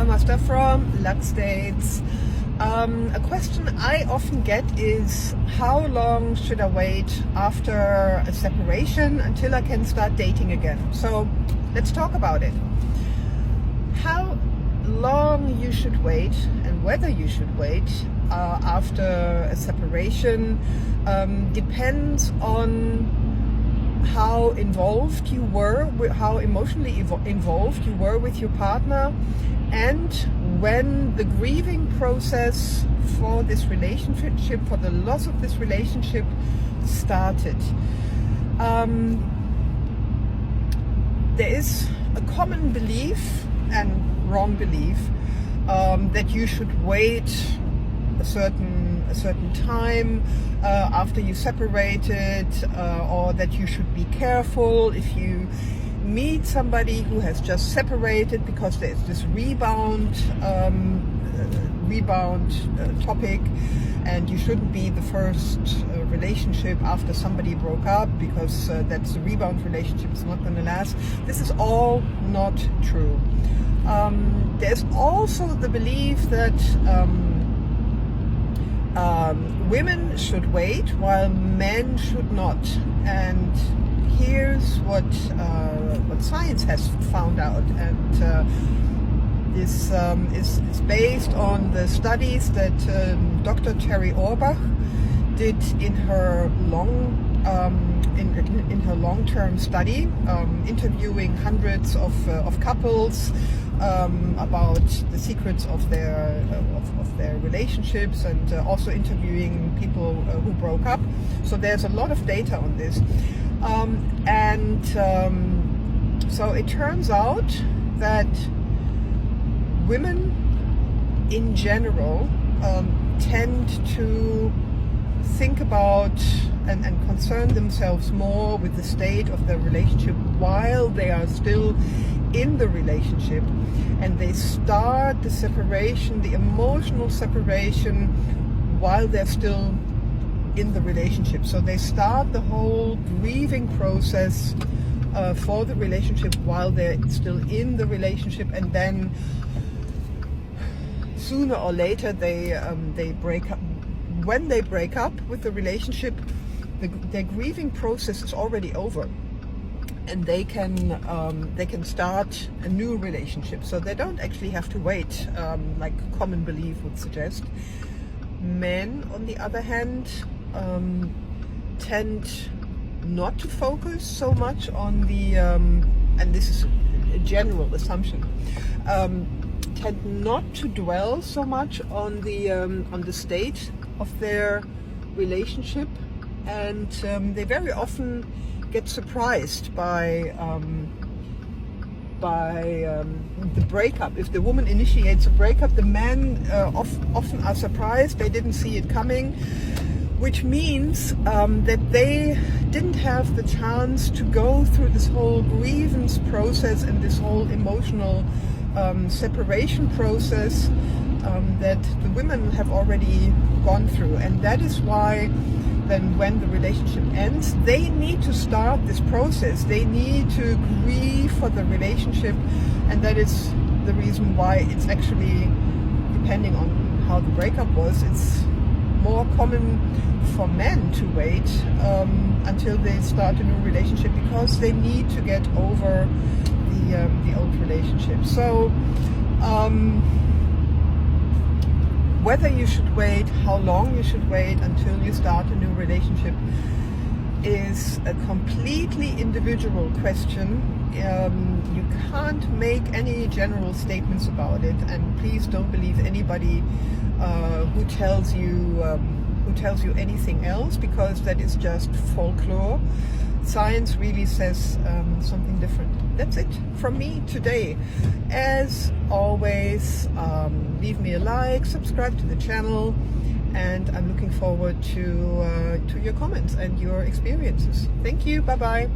Master from Luxdates. A question I often get is, how long should I wait after a separation until I can start dating again? So let's talk about it. How long you should wait and whether you should wait after a separation depends on how involved you were, how emotionally involved you were with your partner, and when the grieving process for this relationship, for the loss of this relationship, started. There is a common belief and wrong belief that you should wait a certain time after you separated, or that you should be careful if you meet somebody who has just separated, because there's this rebound topic, and you shouldn't be the first relationship after somebody broke up, because that's a rebound relationship, is not going to last. This is all not true. There's also the belief that women should wait while men should not, and here's what science has found out, and this is based on the studies that Dr. Terry Orbach did in her long-term study, interviewing hundreds of couples about the secrets of their relationships, and also interviewing people who broke up. So there's a lot of data on this, so it turns out that women in general tend to think about and concern themselves more with the state of their relationship while they are still in the relationship, and they start the separation, the emotional separation, while they're still in the relationship. So they start the whole grieving process for the relationship while they're still in the relationship, and then sooner or later they break up. When they break up with the relationship, their grieving process is already over, and they can start a new relationship. So they don't actually have to wait, like common belief would suggest. Men, on the other hand, tend not to focus so much on the, and this is a general assumption, tend not to dwell so much on the state of their relationship, and they very often get surprised by the breakup. If the woman initiates a breakup, the men often are surprised. They didn't see it coming, which means that they didn't have the chance to go through this whole grievance process and this whole emotional separation process that the women have already gone through. And that is why then when the relationship ends, they need to start this process. They need to grieve for the relationship, and that is the reason why it's actually, depending on how the breakup was, it's more common for men to wait until they start a new relationship, because they need to get over the old relationship. So whether you should wait, how long you should wait until you start a new relationship is a completely individual question. You can't make any general statements about it, and please don't believe anybody who tells you anything else, because that is just folklore. Science really says something different. That's it from me today. As always, leave me a like, subscribe to the channel, and I'm looking forward to your comments and your experiences. Thank you. Bye bye.